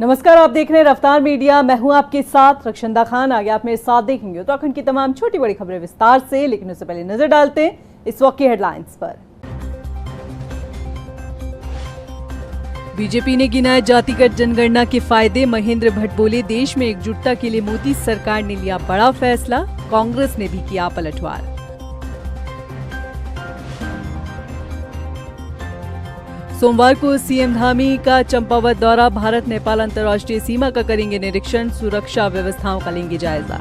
नमस्कार, आप देख रहे हैं रफ्तार मीडिया। मैं हूं आपके साथ रक्षंदा खान। आगे आप मेरे साथ देखेंगे उत्तराखंड की तमाम छोटी बड़ी खबरें विस्तार से, लेकिन उससे पहले नजर डालते हैं इस वक्त की हेडलाइंस पर। बीजेपी ने गिनाए जातिगत जनगणना के फायदे। महेंद्र भट्ट बोले, देश में एकजुटता के लिए मोदी सरकार ने लिया बड़ा फैसला। कांग्रेस ने भी किया पलटवार। सोमवार को सीएम धामी का चंपावत दौरा। भारत नेपाल अंतर्राष्ट्रीय सीमा का करेंगे निरीक्षण। सुरक्षा व्यवस्थाओं का लेंगे जायजा।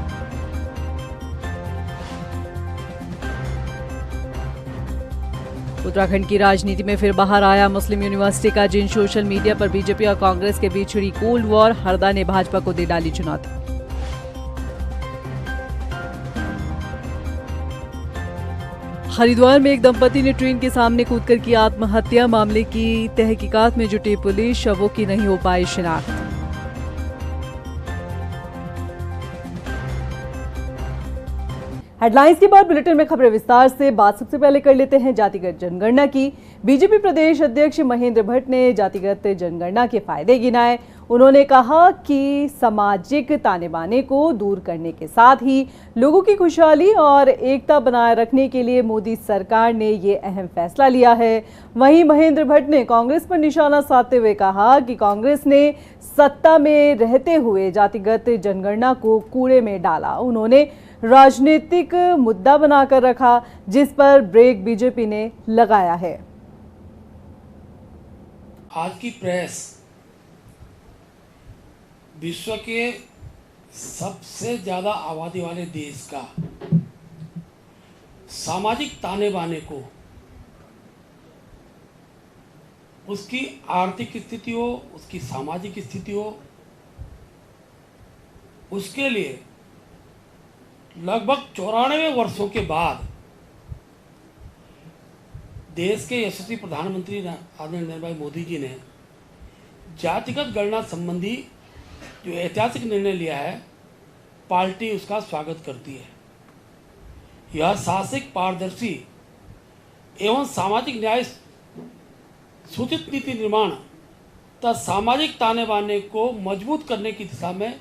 उत्तराखंड की राजनीति में फिर बाहर आया मुस्लिम यूनिवर्सिटी का जिन। सोशल मीडिया पर बीजेपी और कांग्रेस के बीच छिड़ी कोल्ड वॉर। हरदा ने भाजपा को दे डाली चुनौती। हरिद्वार में एक दंपति ने ट्रेन के सामने कूदकर की आत्महत्या। मामले की तहकीकात में जुटी पुलिस। शवों की नहीं हो पाई शिनाख्त। हेडलाइंस के बाद बुलेटिन में खबरें विस्तार से। बात सबसे पहले कर लेते हैं जातिगत जनगणना की। बीजेपी प्रदेश अध्यक्ष महेंद्र भट्ट ने जातिगत जनगणना के फायदे गिनाए। उन्होंने कहा कि सामाजिक ताने बाने को दूर करने के साथ ही लोगों की खुशहाली और एकता बनाए रखने के लिए मोदी सरकार ने ये अहम फैसला लिया है। वहीं महेंद्र भट्ट ने कांग्रेस पर निशाना साधते हुए कहा कि कांग्रेस ने सत्ता में रहते हुए जातिगत जनगणना को कूड़े में डाला। उन्होंने राजनीतिक मुद्दा बनाकर रखा, जिस पर ब्रेक बीजेपी ने लगाया है। आज की प्रेस विश्व के सबसे ज्यादा आबादी वाले देश का सामाजिक ताने बाने को, उसकी आर्थिक स्थिति हो, उसकी सामाजिक स्थिति हो, उसके लिए लगभग 94 वर्षों के बाद देश के यशस्वी प्रधानमंत्री आदरणीय नरेंद्र भाई मोदी जी ने जातिगत गणना संबंधी जो ऐतिहासिक निर्णय लिया है, पार्टी उसका स्वागत करती है। यह साहसिक, पारदर्शी एवं सामाजिक न्याय सूचित नीति निर्माण तथा सामाजिक ताने बाने को मजबूत करने की दिशा में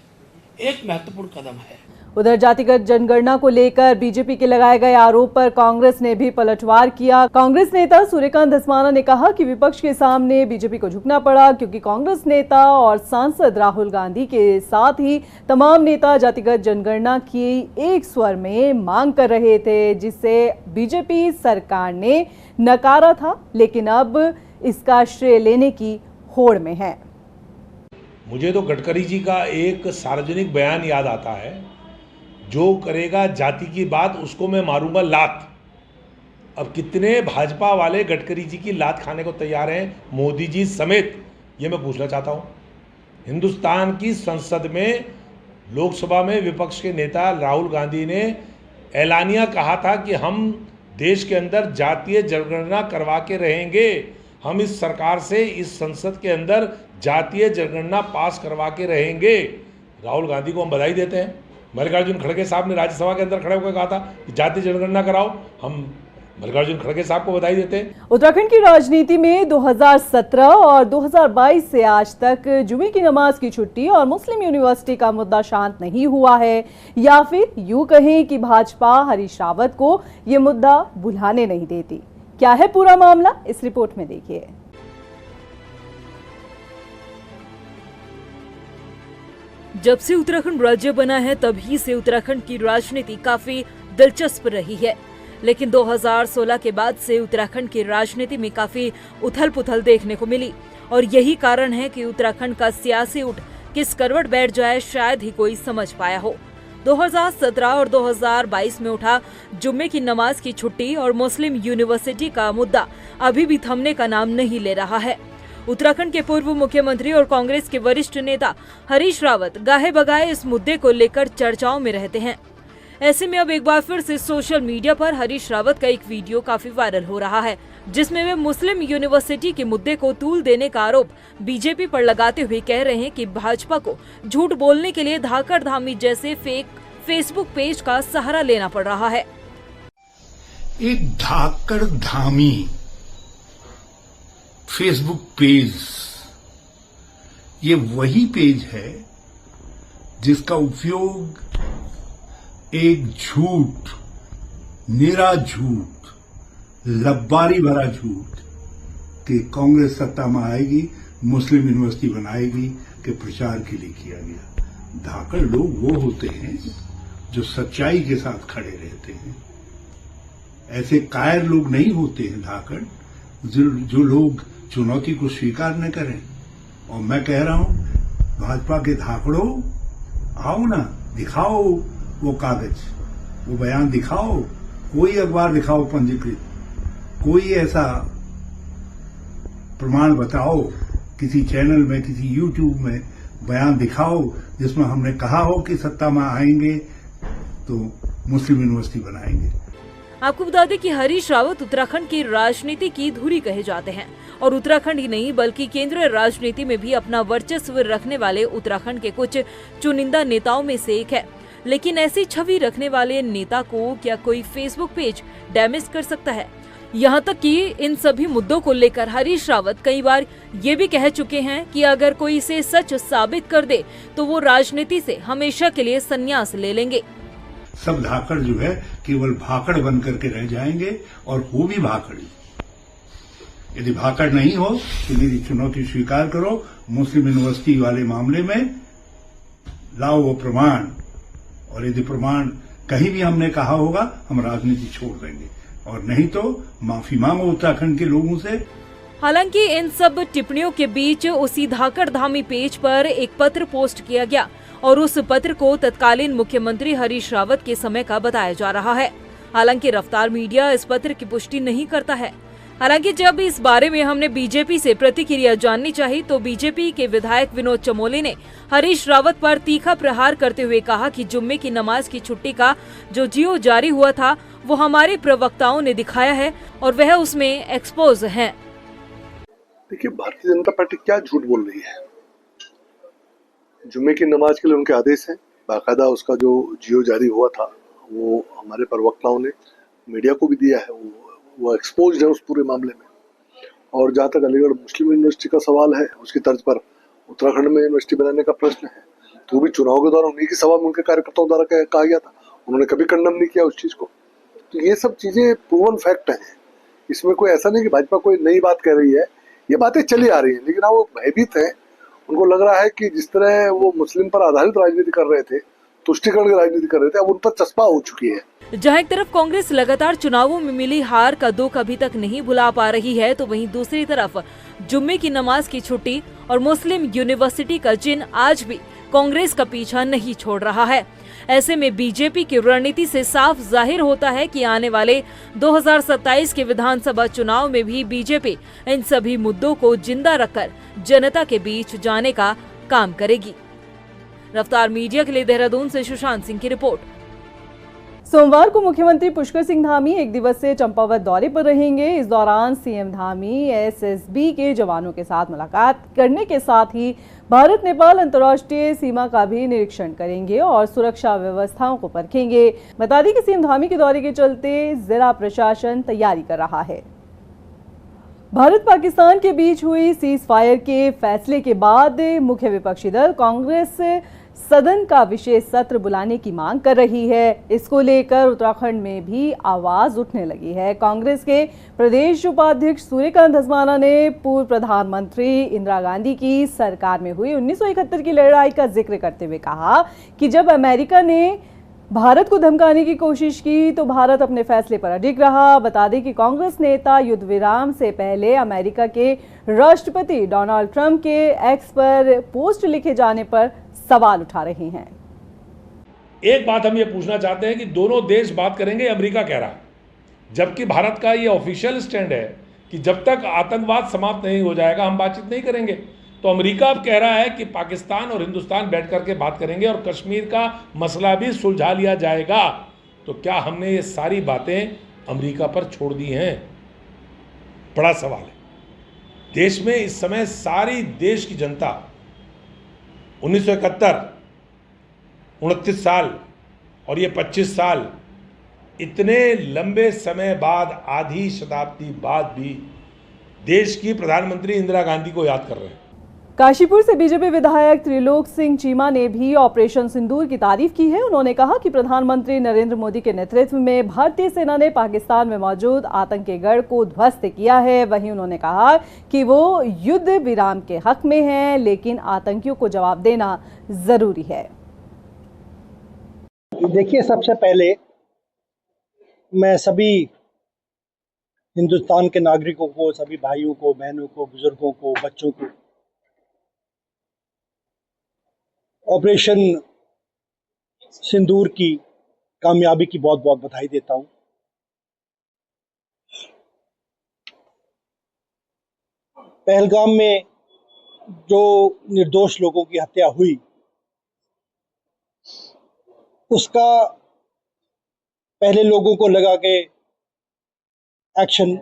एक महत्वपूर्ण कदम है। उधर जातिगत जनगणना को लेकर बीजेपी के लगाए गए आरोप पर कांग्रेस ने भी पलटवार किया। कांग्रेस नेता सूर्यकांत धस्माना ने कहा कि विपक्ष के सामने बीजेपी को झुकना पड़ा, क्योंकि कांग्रेस नेता और सांसद राहुल गांधी के साथ ही तमाम नेता जातिगत जनगणना की एक स्वर में मांग कर रहे थे, जिसे बीजेपी सरकार ने नकारा था, लेकिन अब इसका श्रेय लेने की होड़ में है। मुझे तो गडकरी जी का एक सार्वजनिक बयान याद आता है, जो करेगा जाति की बात उसको मैं मारूंगा लात। अब कितने भाजपा वाले गडकरी जी की लात खाने को तैयार हैं, मोदी जी समेत, ये मैं पूछना चाहता हूँ। हिंदुस्तान की संसद में, लोकसभा में विपक्ष के नेता राहुल गांधी ने ऐलानिया कहा था कि हम देश के अंदर जातीय जनगणना करवा के रहेंगे। हम इस सरकार से इस संसद के अंदर जातीय जनगणना पास करवा के रहेंगे। राहुल गांधी को हम बधाई देते हैं। मल्लिकार्जुन खड़गे साहब ने राज्यसभा के अंदर खड़े होकर कहा था कि जातीय जनगणना कराओ। हम मल्लिकार्जुन खड़गे साहब को बधाई देते हैं। उत्तराखंड की राजनीति में 2017 और 2022 से आज तक जुमे की नमाज की छुट्टी और मुस्लिम यूनिवर्सिटी का मुद्दा शांत नहीं हुआ है, या फिर यूं कहें कि भाजपा हरीश रावत को ये मुद्दा भुलाने नहीं देती। क्या है पूरा मामला, इस रिपोर्ट में देखिए। जब से उत्तराखंड राज्य बना है, तभी से उत्तराखंड की राजनीति काफी दिलचस्प रही है, लेकिन 2016 के बाद से उत्तराखंड की राजनीति में काफी उथल-पुथल देखने को मिली, और यही कारण है कि उत्तराखंड का सियासी ऊँट किस करवट बैठ जाए, शायद ही कोई समझ पाया हो। 2017 और 2022 में उठा जुम्मे की नमाज की छुट्टी और मुस्लिम यूनिवर्सिटी का मुद्दा अभी भी थमने का नाम नहीं ले रहा है। उत्तराखंड के पूर्व मुख्यमंत्री और कांग्रेस के वरिष्ठ नेता हरीश रावत गाहे बगाए इस मुद्दे को लेकर चर्चाओं में रहते हैं। ऐसे में अब एक बार फिर से सोशल मीडिया पर हरीश रावत का एक वीडियो काफी वायरल हो रहा है, जिसमें वे मुस्लिम यूनिवर्सिटी के मुद्दे को तूल देने का आरोप बीजेपी पर लगाते हुए कह रहे हैं कि भाजपा को झूठ बोलने के लिए धाकड़ धामी जैसे फेक फेसबुक पेज का सहारा लेना पड़ रहा है। एक धाकड़ धामी फेसबुक पेज ये वही पेज है जिसका उपयोग एक झूठ, निरा झूठ, लब्बारी भरा झूठ कि कांग्रेस सत्ता में आएगी, मुस्लिम यूनिवर्सिटी बनाएगी के प्रचार के लिए किया गया। धाकड़ लोग वो होते हैं जो सच्चाई के साथ खड़े रहते हैं। ऐसे कायर लोग नहीं होते हैं धाकड़, जो लोग चुनौती को स्वीकार न करें। और मैं कह रहा हूं, भाजपा के धाकड़ों, आओ ना, दिखाओ वो कागज, वो बयान दिखाओ, कोई अखबार दिखाओ पंजीकृत, कोई ऐसा प्रमाण बताओ, किसी चैनल में, किसी यूट्यूब में बयान दिखाओ जिसमें हमने कहा हो कि सत्ता में आएंगे तो मुस्लिम यूनिवर्सिटी बनाएंगे। आपको बता दें कि हरीश रावत उत्तराखंड की राजनीति की धुरी कहे जाते हैं और उत्तराखंड ही नहीं बल्कि केंद्रीय राजनीति में भी अपना वर्चस्व रखने वाले उत्तराखंड के कुछ चुनिंदा नेताओं में से एक है। लेकिन ऐसी छवि रखने वाले नेता को क्या कोई फेसबुक पेज डैमेज कर सकता है? यहाँ तक कि इन सभी मुद्दों को लेकर हरीश रावत कई बार ये भी कह चुके हैं कि अगर कोई इसे सच साबित कर दे तो वो राजनीति से हमेशा के लिए संन्यास ले लेंगे। सब धाकड़ जो है केवल भाकड़ बन करके रह जाएंगे और वो भी भाकड़ी। यदि भाकड़ नहीं हो तो मेरी चुनौती स्वीकार करो, मुस्लिम यूनिवर्सिटी वाले मामले में लाओ वो प्रमाण, और यदि प्रमाण कहीं भी हमने कहा होगा हम राजनीति छोड़ देंगे, और नहीं तो माफी मांगो उत्तराखंड के लोगों से। हालांकि इन सब टिप्पणियों के बीच उसी धाकड़ धामी पेज पर एक पत्र पोस्ट किया गया और उस पत्र को तत्कालीन मुख्यमंत्री हरीश रावत के समय का बताया जा रहा है। हालांकि रफ्तार मीडिया इस पत्र की पुष्टि नहीं करता है। हालांकि जब इस बारे में हमने बीजेपी से प्रतिक्रिया जाननी चाहिए तो बीजेपी के विधायक विनोद चमोली ने हरीश रावत पर तीखा प्रहार करते हुए कहा कि जुम्मे की नमाज की छुट्टी का जो जियो जारी हुआ था वो हमारे प्रवक्ताओं ने दिखाया है और वह उसमें एक्सपोज हैं। देखिए, भारतीय जनता पार्टी क्या झूठ बोल रही है। जुम्मे की नमाज के लिए उनके आदेश हैं, बाकायदा उसका जो जियो जारी हुआ था वो हमारे प्रवक्ताओं ने मीडिया को भी दिया है, वो एक्सपोज्ड है उस पूरे मामले में। और जहाँ तक अलीगढ़ मुस्लिम यूनिवर्सिटी का सवाल है, उसकी तर्ज पर उत्तराखंड में यूनिवर्सिटी बनाने का प्रश्न है, तो वो भी चुनाव के दौरान उन्हीं की सभा में उनके कार्यकर्ताओं द्वारा कहा गया था, उन्होंने कभी कंडम नहीं किया उस चीज़ को। तो ये सब चीज़ें प्रूवन फैक्ट हैं, इसमें कोई ऐसा नहीं कि भाजपा कोई नई बात कह रही है, ये बातें चली आ रही हैं। लेकिन वो भयभीत हैं, उनको लग रहा है कि जिस तरह वो मुस्लिम पर आधारित राजनीति कर रहे थे, तुष्टिकरण की राजनीति कर रहे थे, अब उन पर चस्पा हो चुकी है। जहां एक तरफ कांग्रेस लगातार चुनावों में मिली हार का दुख अभी तक नहीं भुला पा रही है तो वहीं दूसरी तरफ जुम्मे की नमाज की छुट्टी और मुस्लिम यूनिवर्सिटी का जिन आज भी कांग्रेस का पीछा नहीं छोड़ रहा है। ऐसे में बीजेपी की रणनीति से साफ जाहिर होता है कि आने वाले 2027 के विधानसभा चुनाव में भी बीजेपी इन सभी मुद्दों को जिंदा रखकर जनता के बीच जाने का काम करेगी। रफ्तार मीडिया के लिए देहरादून से सुशांत सिंह की रिपोर्ट। सोमवार को मुख्यमंत्री पुष्कर सिंह धामी एक दिवसीय चंपावत दौरे पर रहेंगे। इस दौरान सीएम धामी एसएसबी के जवानों के साथ मुलाकात करने के साथ ही भारत नेपाल अंतर्राष्ट्रीय सीमा का भी निरीक्षण करेंगे और सुरक्षा व्यवस्थाओं को परखेंगे। बता दें कि सीएम धामी के दौरे के चलते जिला प्रशासन तैयारी कर रहा है। भारत पाकिस्तान के बीच हुई सीज फायर के फैसले के बाद मुख्य विपक्षी दल कांग्रेस सदन का विशेष सत्र बुलाने की मांग कर रही है। इसको लेकर उत्तराखंड में भी आवाज उठने लगी है। कांग्रेस के प्रदेश उपाध्यक्ष सूर्यकांत धस्माना ने पूर्व प्रधानमंत्री इंदिरा गांधी की सरकार में हुई 1971 की लड़ाई का जिक्र करते हुए कहा कि जब अमेरिका ने भारत को धमकाने की कोशिश की तो भारत अपने फैसले पर अडिग रहा। बता दें कि कांग्रेस नेता युद्ध विराम से पहले अमेरिका के राष्ट्रपति डोनाल्ड ट्रंप के एक्स पर पोस्ट लिखे जाने पर सवाल उठा रहे हैं। एक बात हम ये पूछना चाहते हैं कि दोनों देश बात करेंगे, अमेरिका कह रहा, जबकि भारत का ये ऑफिशियल स्टैंड है कि जब तक आतंकवाद समाप्त नहीं हो जाएगा हम बातचीत नहीं करेंगे। तो अमेरिका अब कह रहा है कि पाकिस्तान और हिंदुस्तान बैठ करके बात करेंगे और कश्मीर का मसला भी सुलझा लिया जाएगा। तो क्या हमने ये सारी बातें अमेरिका पर छोड़ दी हैं? बड़ा सवाल है। देश में इस समय सारी देश की जनता 1971, 29 साल और ये 25 साल, इतने लंबे समय बाद, आधी शताब्दी बाद भी देश की प्रधानमंत्री इंदिरा गांधी को याद कर रहे हैं। काशीपुर से बीजेपी विधायक त्रिलोक सिंह चीमा ने भी ऑपरेशन सिंदूर की तारीफ की है। उन्होंने कहा कि प्रधानमंत्री नरेंद्र मोदी के नेतृत्व में भारतीय सेना ने पाकिस्तान में मौजूद आतंकी गढ़ को ध्वस्त किया है। वहीं उन्होंने कहा कि वो युद्ध विराम के हक में है, लेकिन आतंकियों को जवाब देना जरूरी है। देखिए, सबसे पहले मैं सभी हिंदुस्तान के नागरिकों को, सभी भाइयों को, बहनों को, बुजुर्गों को, बच्चों को ऑपरेशन सिंदूर की कामयाबी की बहुत बहुत बधाई देता हूं। पहलगाम में जो निर्दोष लोगों की हत्या हुई, उसका पहले लोगों को लगा कि एक्शन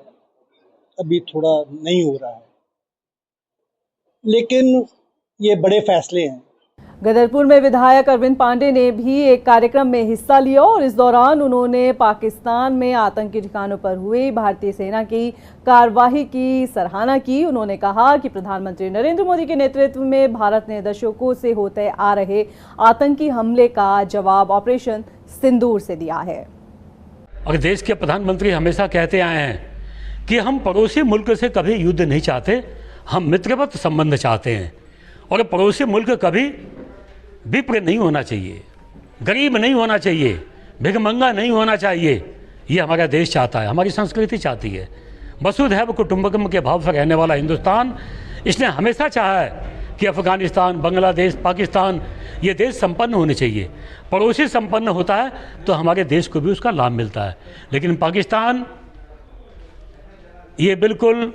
अभी थोड़ा नहीं हो रहा है, लेकिन ये बड़े फैसले हैं। गदरपुर में विधायक अरविंद पांडे ने भी एक कार्यक्रम में हिस्सा लिया और इस दौरान उन्होंने पाकिस्तान में आतंकी ठिकानों पर हुई भारतीय सेना की कार्रवाई की सराहना की। उन्होंने कहा कि प्रधानमंत्री नरेंद्र मोदी के नेतृत्व में भारत ने दशकों से होते आ रहे आतंकी हमले का जवाब ऑपरेशन सिंदूर से दिया है। और देश के प्रधानमंत्री हमेशा कहते आए हैं कि हम पड़ोसी मुल्क से कभी युद्ध नहीं चाहते, हम मित्रवत संबंध चाहते हैं। और पड़ोसी मुल्क कभी विप्र नहीं होना चाहिए, गरीब नहीं होना चाहिए, भिखमंगा नहीं होना चाहिए। ये हमारा देश चाहता है, हमारी संस्कृति चाहती है। वसुधैव कुटुंबकम के भाव से रहने वाला हिंदुस्तान, इसने हमेशा चाहा है कि अफगानिस्तान, बांग्लादेश, पाकिस्तान ये देश संपन्न होने चाहिए। पड़ोसी संपन्न होता है तो हमारे देश को भी उसका लाभ मिलता है। लेकिन पाकिस्तान ये बिल्कुल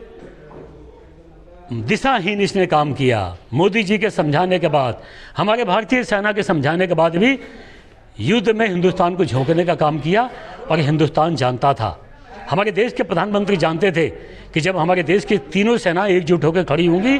दिशाहीन इसने काम किया। मोदी जी के समझाने के बाद, हमारे भारतीय सेना के समझाने के बाद भी युद्ध में हिंदुस्तान को झोंकने का काम किया। और हिंदुस्तान जानता था, हमारे देश के प्रधानमंत्री जानते थे कि जब हमारे देश की तीनों सेना एकजुट होकर खड़ी होंगी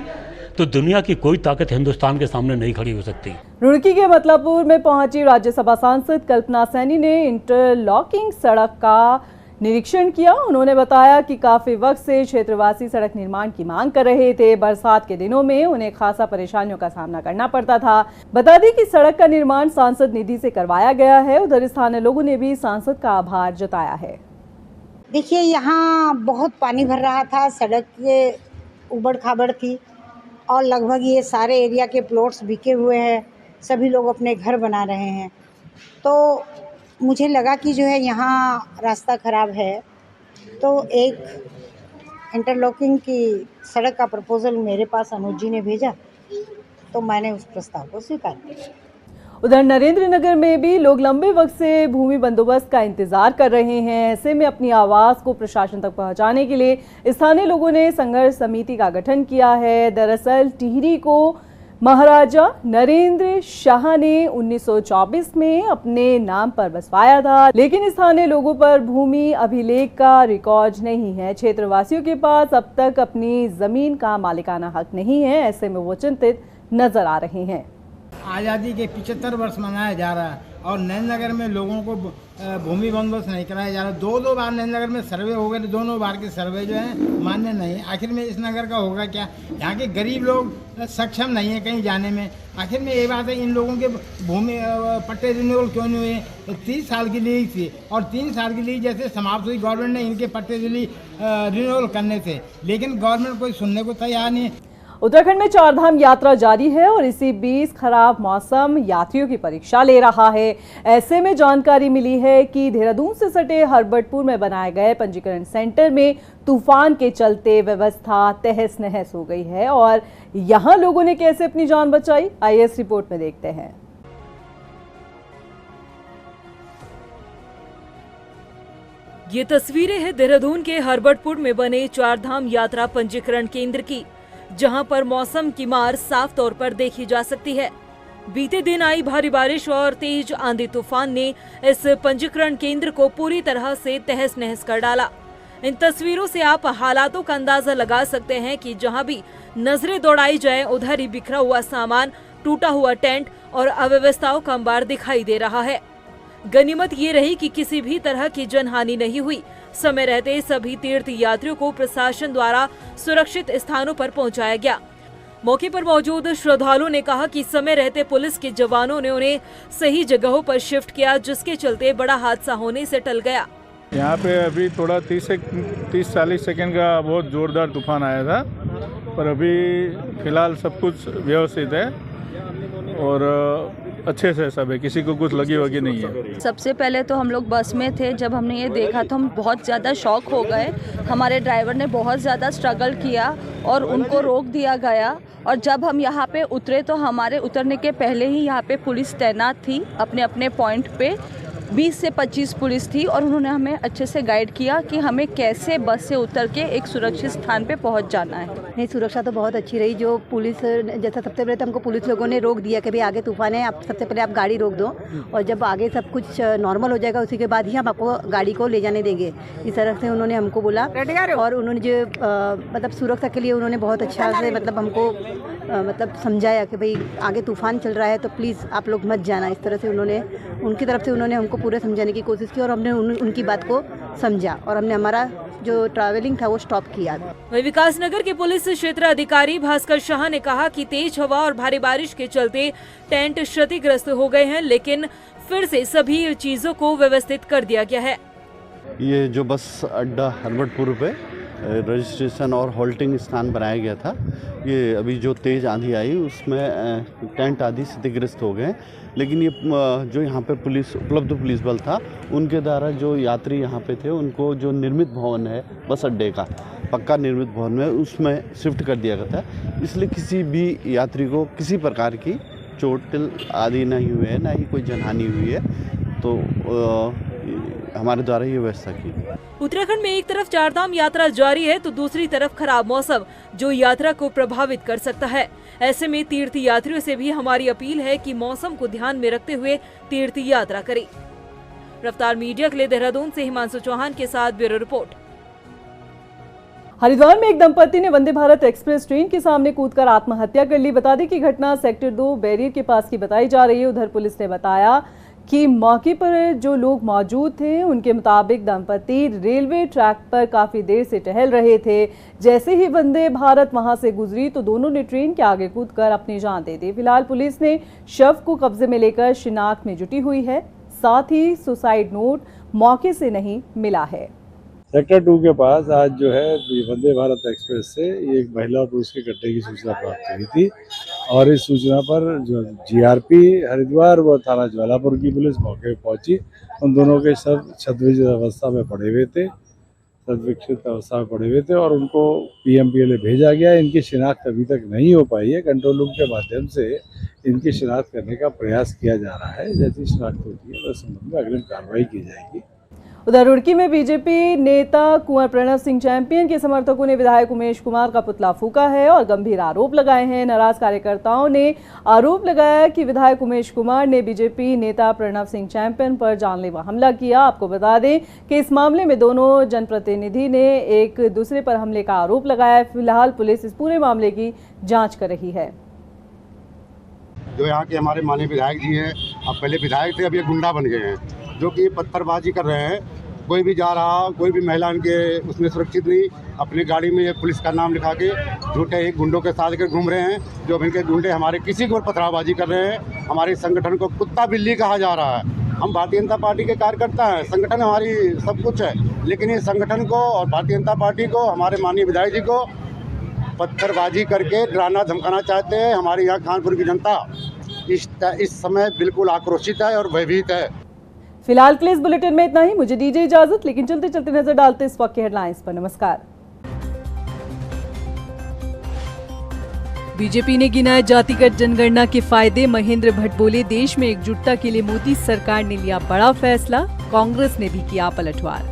तो दुनिया की कोई ताकत हिंदुस्तान के सामने नहीं खड़ी हो सकती। रुड़की के मतलापुर में पहुंची राज्यसभा सांसद कल्पना सैनी ने इंटरलॉकिंग सड़क का निरीक्षण किया। उन्होंने बताया कि काफी वक्त से क्षेत्रवासी सड़क निर्माण की मांग कर रहे थे। बरसात के दिनों में उन्हें खासा परेशानियों का सामना करना पड़ता था। बता दें कि सड़क का निर्माण सांसद निधि से करवाया गया है। उधर स्थानीय लोगों ने भी सांसद का आभार जताया है। देखिए, यहाँ बहुत पानी भर रहा था, सड़क उबड़ खाबड़ थी और लगभग ये सारे एरिया के प्लॉट्स बिके हुए हैं, सभी लोग अपने घर बना रहे हैं। तो मुझे लगा कि जो है यहाँ रास्ता ख़राब है, तो एक इंटरलॉकिंग की सड़क का प्रपोज़ल मेरे पास अनुज जी ने भेजा, तो मैंने उस प्रस्ताव को स्वीकार किया। उधर नरेंद्र नगर में भी लोग लंबे वक्त से भूमि बंदोबस्त का इंतजार कर रहे हैं। ऐसे में अपनी आवाज़ को प्रशासन तक पहुंचाने के लिए स्थानीय लोगों ने संघर्ष समिति का गठन किया है। दरअसल टिहरी को महाराजा नरेंद्र शाह ने 1924 में अपने नाम पर बसवाया था, लेकिन स्थानीय लोगों पर भूमि अभिलेख का रिकॉर्ड नहीं है। क्षेत्रवासियों के पास अब तक अपनी जमीन का मालिकाना हक नहीं है। ऐसे में वो चिंतित नजर आ रहे हैं। आज़ादी के 75 वर्ष मनाया जा रहा है और नरेंद्र में लोगों को भूमि बंदोबस्त नहीं कराया जा रहा। दो बार नरेंद्र में सर्वे हो गए, दोनों बार के सर्वे जो है मान्य नहीं। आखिर में इस नगर का होगा क्या? यहाँ के गरीब लोग सक्षम नहीं है कहीं जाने में। आखिर में ये बात है, इन लोगों के भूमि पट्टे रिन्यूअल क्यों नहीं हुए? 30 साल की लीज थी और 3 साल की लीज जैसे समाप्त हुई, गवर्नमेंट ने इनके पट्टे रिन्यूअल करने थे, लेकिन गवर्नमेंट कोई सुनने को तैयार नहीं है। उत्तराखंड में चारधाम यात्रा जारी है और इसी बीच खराब मौसम यात्रियों की परीक्षा ले रहा है। ऐसे में जानकारी मिली है कि देहरादून से सटे हरबटपुर में बनाए गए पंजीकरण सेंटर में तूफान के चलते व्यवस्था तहस नहस हो गई है। और यहां लोगों ने कैसे अपनी जान बचाई, आइए इस रिपोर्ट में देखते हैं। ये तस्वीरें हैं देहरादून के हरबटपुर में बने चारधाम यात्रा पंजीकरण केंद्र की, जहां पर मौसम की मार साफ तौर पर देखी जा सकती है। बीते दिन आई भारी बारिश और तेज आंधी तूफान ने इस पंजीकरण केंद्र को पूरी तरह से तहस नहस कर डाला। इन तस्वीरों से आप हालातों का अंदाजा लगा सकते हैं कि जहां भी नजरें दौड़ाई जाए उधर ही बिखरा हुआ सामान, टूटा हुआ टेंट और अव्यवस्थाओं का अंबार दिखाई दे रहा है। गनीमत ये रही कि किसी भी तरह की जनहानि नहीं हुई। समय रहते सभी तीर्थ यात्रियों को प्रशासन द्वारा सुरक्षित स्थानों पर पहुंचाया गया। मौके पर मौजूद श्रद्धालुओं ने कहा कि समय रहते पुलिस के जवानों ने उन्हें सही जगहों पर शिफ्ट किया, जिसके चलते बड़ा हादसा होने से टल गया। यहाँ पे अभी थोड़ा 30-40 सेकंड का बहुत जोरदार तूफान आया था, पर अभी फिलहाल सब कुछ व्यवस्थित है और अच्छे से सब है, किसी को कुछ लगी वगी नहीं है। सबसे पहले तो हम लोग बस में थे, जब हमने ये देखा तो हम बहुत ज़्यादा शॉक हो गए। हमारे ड्राइवर ने बहुत ज़्यादा स्ट्रगल किया और उनको रोक दिया गया, और जब हम यहाँ पे उतरे तो हमारे उतरने के पहले ही यहाँ पे पुलिस तैनात थी अपने अपने पॉइंट पे। 20 से 25 पुलिस थी और उन्होंने हमें अच्छे से गाइड किया कि हमें कैसे बस से उतर के एक सुरक्षित स्थान पे पहुंच जाना है। नहीं, सुरक्षा तो बहुत अच्छी रही। जो पुलिस, जैसा सबसे पहले तो हमको पुलिस लोगों ने रोक दिया कि भाई आगे तूफान है, आप सबसे पहले आप गाड़ी रोक दो, और जब आगे सब कुछ नॉर्मल हो जाएगा उसी के बाद ही हम आपको गाड़ी को ले जाने देंगे, इस तरह से उन्होंने हमको बोला। और उन्होंने जो मतलब सुरक्षा के लिए उन्होंने बहुत अच्छा से मतलब हमको मतलब समझाया कि भाई आगे तूफान चल रहा है तो प्लीज़ आप लोग मत जाना। इस तरह से उनकी तरफ से उन्होंने हमको पूरे समझाने की कोशिश की और हमने उनकी बात को समझा और हमने हमारा जो ट्रैवलिंग था वो स्टॉप किया। वही विकासनगर के पुलिस क्षेत्र अधिकारी भास्कर शाह ने कहा कि तेज हवा और भारी बारिश के चलते टेंट क्षतिग्रस्त हो गए हैं, लेकिन फिर से सभी चीजों को व्यवस्थित कर दिया गया है। ये जो बस अड्डा हरबटपुर पे रजिस्ट्रेशन और होल्टिंग स्थान बनाया गया था, ये अभी जो तेज़ आंधी आई उसमें टेंट आदि क्षतिग्रस्त हो गए, लेकिन ये जो यहाँ पे उपलब्ध पुलिस बल था उनके द्वारा जो यात्री यहाँ पे थे उनको जो निर्मित भवन है बस अड्डे का, पक्का निर्मित भवन में उसमें शिफ्ट कर दिया गया था। इसलिए किसी भी यात्री को किसी प्रकार की चोट आदि नहीं हुई है, ना ही कोई जनहानि हुई है, तो हमारे द्वारा ये व्यवस्था की। उत्तराखंड में एक तरफ चारधाम यात्रा जारी है तो दूसरी तरफ खराब मौसम जो यात्रा को प्रभावित कर सकता है। ऐसे में तीर्थ यात्रियों से भी हमारी अपील है कि मौसम को ध्यान में रखते हुए तीर्थ यात्रा करें। रफ्तार मीडिया के लिए देहरादून से हिमांशु चौहान के साथ ब्यूरो रिपोर्ट। हरिद्वार में एक दंपति ने वंदे भारत एक्सप्रेस ट्रेन के सामने कूदकर आत्महत्या कर ली। बता दें कि घटना सेक्टर 2 बैरियर के पास की बताई जा रही है। उधर पुलिस ने बताया कि मौके पर जो लोग मौजूद थे उनके मुताबिक दंपति रेलवे ट्रैक पर काफ़ी देर से टहल रहे थे। जैसे ही वंदे भारत वहां से गुजरी तो दोनों ने ट्रेन के आगे कूदकर अपनी जान दे दी। फिलहाल पुलिस ने शव को कब्जे में लेकर शिनाख्त में जुटी हुई है। साथ ही सुसाइड नोट मौके से नहीं मिला है। सेक्टर 2 के पास आज जो है वंदे भारत एक्सप्रेस से एक महिला और पुरुष के गड्ढे की सूचना प्राप्त हुई थी और इस सूचना पर जो जीआरपी हरिद्वार व थाना ज्वालापुर की पुलिस मौके पर पहुंची। उन दोनों के शव क्षतविक्षत अवस्था में पड़े हुए थे और उनको पीएमपीएलए भेजा गया। इनकी शिनाख्त अभी तक नहीं हो पाई है। कंट्रोल रूम के माध्यम से इनकी शिनाख्त करने का प्रयास किया जा रहा है। जैसी शिनाख्त होती है उस संबंध में अग्रिम कार्रवाई की जाएगी। उधर रुड़की में बीजेपी नेता कुंवर प्रणव सिंह चैंपियन के समर्थकों ने विधायक उमेश कुमार का पुतला फूंका है और गंभीर आरोप लगाए हैं। नाराज कार्यकर्ताओं ने आरोप लगाया कि विधायक उमेश कुमार ने बीजेपी नेता प्रणव सिंह चैंपियन पर जानलेवा हमला किया। आपको बता दें कि इस मामले में दोनों जनप्रतिनिधि ने एक दूसरे पर हमले का आरोप लगाया है। फिलहाल पुलिस इस पूरे मामले की जाँच कर रही है। जो यहाँ के हमारे माननीय विधायक जी हैं, अब पहले विधायक थे, अब ये गुंडा बन गए हैं, जो कि पत्थरबाजी कर रहे हैं। कोई भी जा रहा, कोई भी महिला इनके उसमें सुरक्षित नहीं, अपनी गाड़ी में ये पुलिस का नाम लिखा के झूठे एक गुंडों के साथ कर घूम रहे हैं। जो इनके गुंडे हमारे किसी को पत्थरबाजी कर रहे हैं। हमारे संगठन को कुत्ता बिल्ली कहा जा रहा है। हम भारतीय जनता पार्टी के कार्यकर्ता हैं, संगठन हमारी सब कुछ है, लेकिन ये संगठन को और भारतीय जनता पार्टी को, हमारे माननीय विधायक जी को पत्थरबाजी करके डराना धमकाना चाहते हैं। हमारे यहाँ कानपुर की जनता इस समय बिल्कुल आक्रोशित है और भयभीत है। फिलहाल के लिए इस बुलेटिन में इतना ही। मुझे दीजिए इजाजत, लेकिन चलते चलते नजर डालते इस वक्त के हेडलाइंस पर। नमस्कार। बीजेपी ने गिनाए जातिगत जनगणना के फायदे। महेंद्र भट्ट बोले, देश में एकजुटता के लिए मोदी सरकार ने लिया बड़ा फैसला। कांग्रेस ने भी किया पलटवार।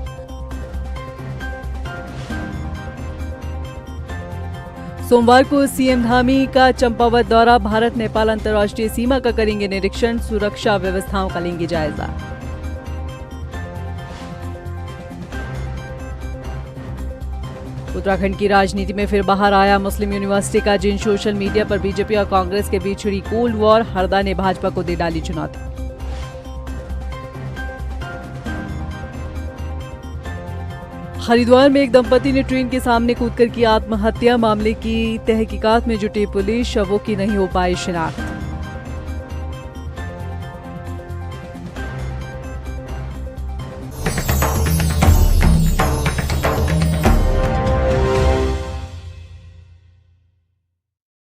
सोमवार को सीएम धामी का चंपावत दौरा। भारत नेपाल अंतर्राष्ट्रीय सीमा का करेंगे निरीक्षण। सुरक्षा व्यवस्थाओं का लेंगे जायजा। उत्तराखंड की राजनीति में फिर बाहर आया मुस्लिम यूनिवर्सिटी का जिन। सोशल मीडिया पर बीजेपी और कांग्रेस के बीच छिड़ी कोल्ड वॉर। हरदा ने भाजपा को दे डाली चुनौती। हरिद्वार में एक दंपति ने ट्रेन के सामने कूदकर की आत्महत्या। मामले की तहकीकात में जुटी पुलिस, शवों की नहीं हो पाई शिनाख्त।